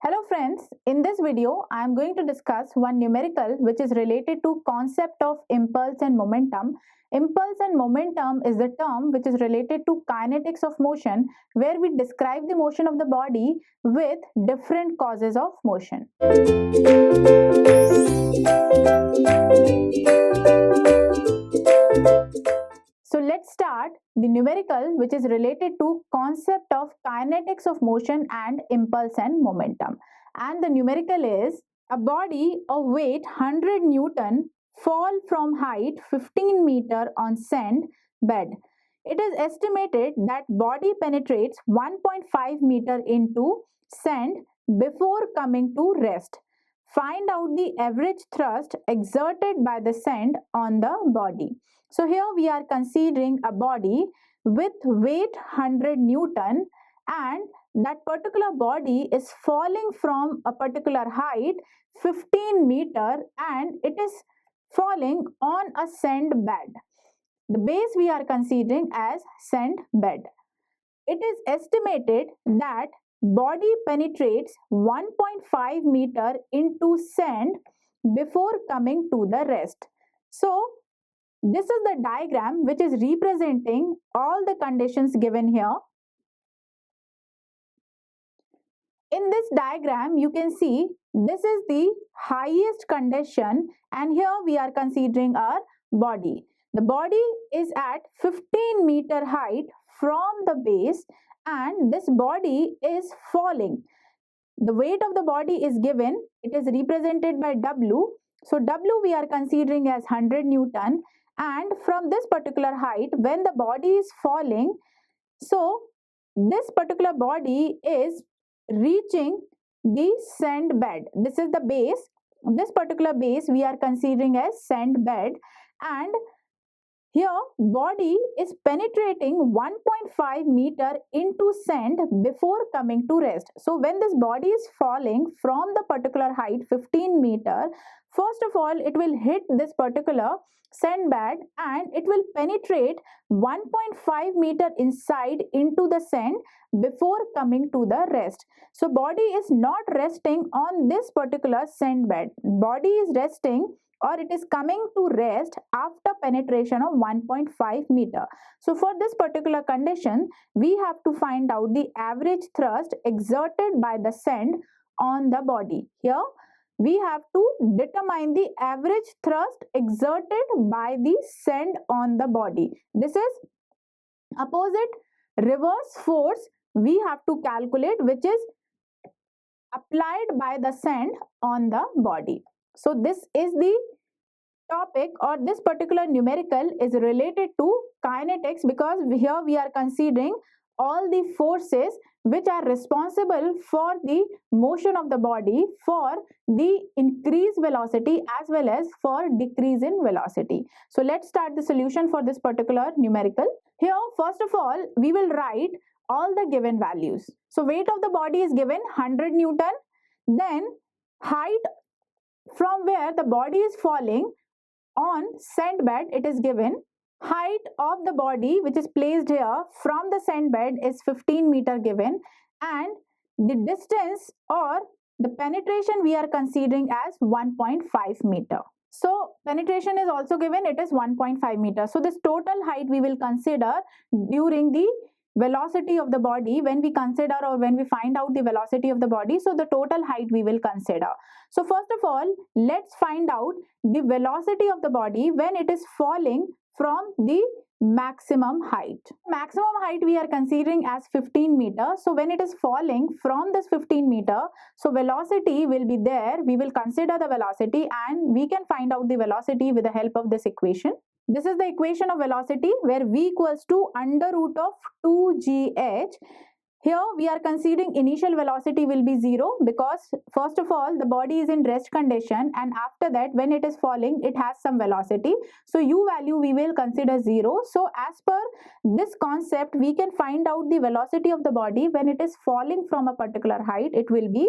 Hello friends, in this video I am going to discuss one numerical which is related to concept of impulse and momentum. Impulse and momentum is the term which is related to kinetics of motion, where we describe the motion of the body with different causes of motion. So let's start the numerical which is related to concept of kinetics of motion and impulse and momentum. And the numerical is: a body of weight 100 Newton fall from height 15 meter on sand bed. It is estimated that body penetrates 1.5 meter into sand before coming to rest. Find out the average thrust exerted by the sand on the body. So here we are considering a body with weight 100 Newton, and that particular body is falling from a particular height 15 meter and it is falling on a sand bed. The base we are considering as sand bed. It is estimated that body penetrates 1.5 meter into sand before coming to the rest. So this is the diagram which is representing all the conditions given here. In this diagram, you can see this is the highest condition, and here we are considering our body. The body is at 15 meter height from the base, and this body is falling. The weight of the body is given, it is represented by W. So W we are considering as 100 Newton, and from this particular height, when the body is falling, so this particular body is reaching the sand bed. This is the base. This particular base we are considering as sand bed, and here body is penetrating 1.5 meter into sand before coming to rest. So when this body is falling from the particular height 15 meter, first of all it will hit this particular sand bed and it will penetrate 1.5 meter inside into the sand before coming to the rest. So body is not resting on this particular sand bed. Body is resting, or it is coming to rest after penetration of 1.5 meter. So for this particular condition, we have to find out the average thrust exerted by the sand on the body. Here we have to determine the average thrust exerted by the sand on the body. This is opposite reverse force we have to calculate, which is applied by the sand on the body. So this is the topic, or this particular numerical is related to kinetics, because here we are considering all the forces which are responsible for the motion of the body, for the increased velocity as well as for decrease in velocity. So let's start the solution for this particular numerical. Here first of all we will write all the given values. So weight of the body is given 100 Newton, then height from where the body is falling on sand bed, it is given. Height of the body which is placed here from the sand bed is 15 meter given, and the distance or the penetration we are considering as 1.5 meter. So penetration is also given, it is 1.5 meter. So this total height we will consider during the velocity of the body, when we consider or when we find out the velocity of the body. So the total height we will consider. So first of all, let's find out the velocity of the body when it is falling from the maximum height. Maximum height we are considering as 15 meter. So when it is falling from this 15 meter, so velocity will be there. We will consider the velocity and we can find out the velocity with the help of this equation. This is the equation of velocity, where v equals to under root of 2gh. Here we are considering initial velocity will be 0, because first of all the body is in rest condition, and after that when it is falling it has some velocity. So u value we will consider 0. So as per this concept we can find out the velocity of the body when it is falling from a particular height. It will be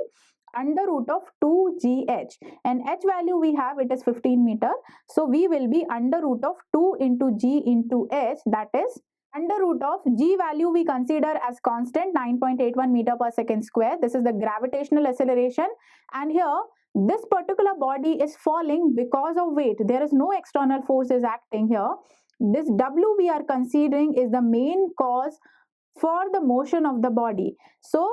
under root of 2gh, and h value we have, it is 15 meter. So we will be under root of 2 into g into h, that is under root of g value we consider as constant 9.81 meter per second square. This is the gravitational acceleration, and here this particular body is falling because of weight. There is no external force is acting here. This w we are considering is the main cause for the motion of the body. So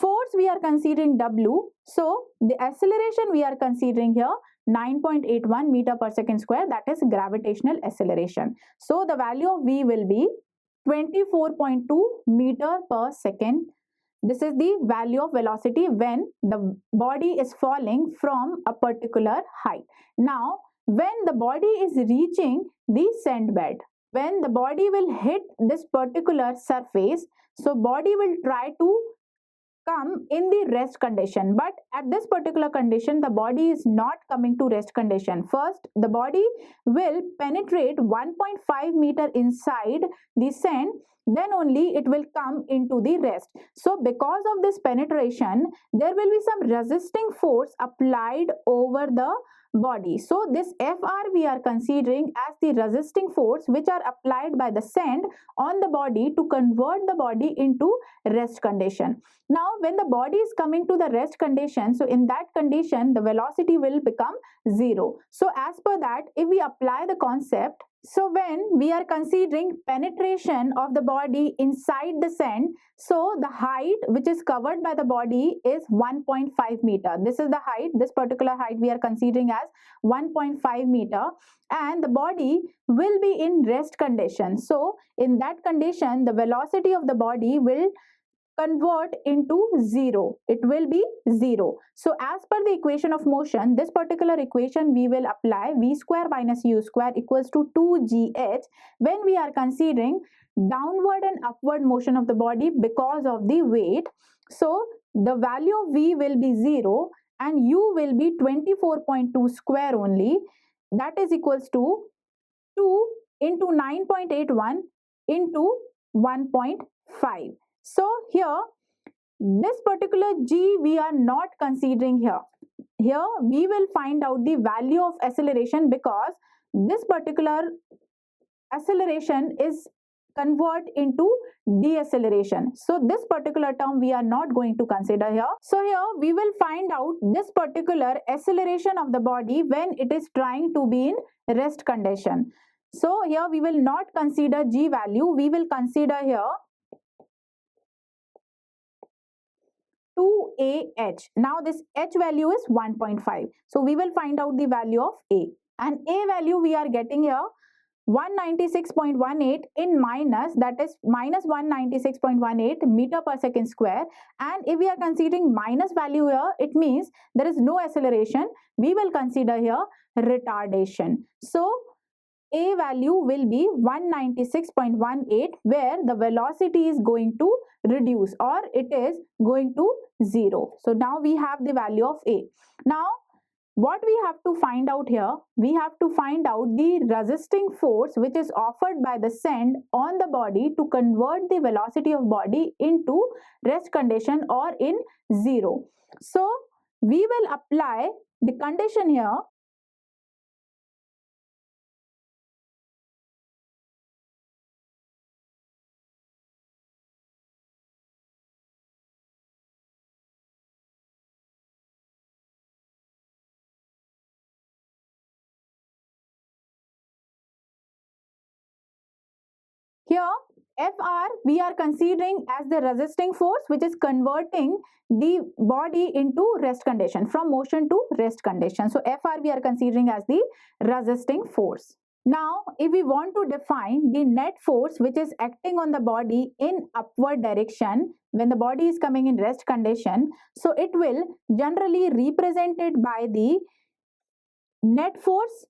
force we are considering w, so the acceleration we are considering here 9.81 meter per second square, that is gravitational acceleration. So the value of v will be 24.2 meter per second. This is the value of velocity when the body is falling from a particular height. Now, when the body is reaching the sand bed, when the body will hit this particular surface, so body will try to come in the rest condition, but at this particular condition the body is not coming to rest condition. First the body will penetrate 1.5 meter inside the sand, then only it will come into the rest. So because of this penetration there will be some resisting force applied over the body. So this Fr we are considering as the resisting force which are applied by the sand on the body to convert the body into rest condition. Now when the body is coming to the rest condition, so in that condition the velocity will become 0. So as per that, if we apply the concept, so when we are considering penetration of the body inside the sand, so the height which is covered by the body is 1.5 meter. This is the height, this particular height we are considering as 1.5 meter, and the body will be in rest condition. So in that condition the velocity of the body will convert into 0. It will be 0. So as per the equation of motion, this particular equation we will apply v square minus u square equals to 2gh when we are considering downward and upward motion of the body because of the weight. So the value of v will be 0 and u will be 24.2 square only, that is equals to 2 into 9.81 into 1.5. So here this particular g we are not considering here. Here we will find out the value of acceleration because this particular acceleration is convert into deceleration. So this particular term we are not going to consider here. So here we will find out this particular acceleration of the body when it is trying to be in rest condition. So here we will not consider g value, we will consider here 2ah. Now this h value is 1.5. So we will find out the value of a, and a value we are getting here 196.18 in minus, that is minus 196.18 meter per second square, and if we are considering minus value here, it means there is no acceleration. We will consider here retardation. So a value will be 196.18 where the velocity is going to reduce or it is going to 0. So now we have the value of a. Now what we have to find out here, we have to find out the resisting force which is offered by the sand on the body to convert the velocity of body into rest condition or in 0. So we will apply the condition here. Here Fr we are considering as the resisting force which is converting the body into rest condition, from motion to rest condition. So Fr we are considering as the resisting force. Now if we want to define the net force which is acting on the body in upward direction when the body is coming in rest condition, so it will generally represented by the net force,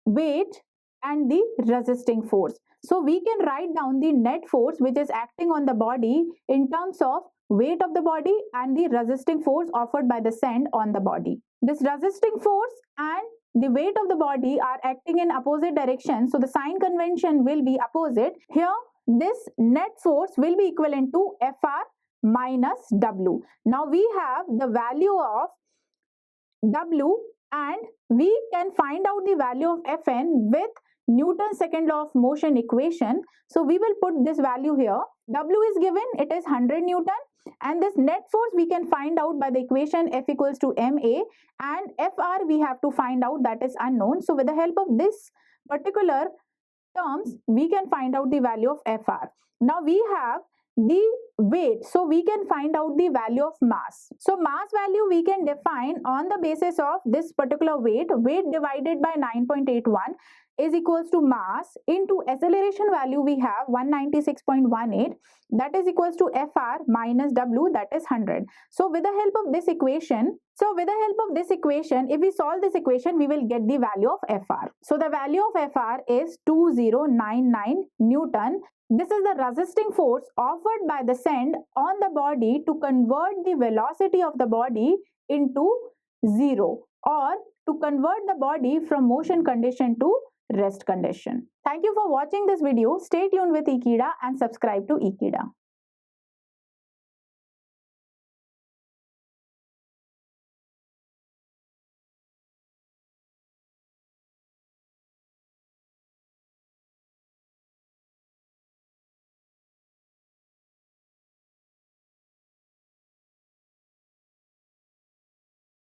weight and the resisting force. So we can write down the net force which is acting on the body in terms of weight of the body and the resisting force offered by the sand on the body. This resisting force and the weight of the body are acting in opposite direction, so the sign convention will be opposite. Here this net force will be equivalent to Fr minus W. Now we have the value of W and we can find out the value of Fn with Newton's second law of motion equation. So we will put this value here. W is given, it is 100 Newton, and this net force we can find out by the equation F equals to ma, and Fr we have to find out, that is unknown. So with the help of this particular terms, we can find out the value of Fr. Now we have the weight, so we can find out the value of mass. So mass value we can define on the basis of this particular weight divided by 9.81 is equals to mass into acceleration value we have 196.18, that is equals to Fr minus W, that is 100. So with the help of this equation, if we solve this equation, we will get the value of Fr. So the value of Fr is 2099 Newton. This is the resisting force offered by the sand on the body to convert the velocity of the body into zero, or to convert the body from motion condition to rest condition. Thank you for watching this video. Stay tuned with Ekeeda and subscribe to Ekeeda.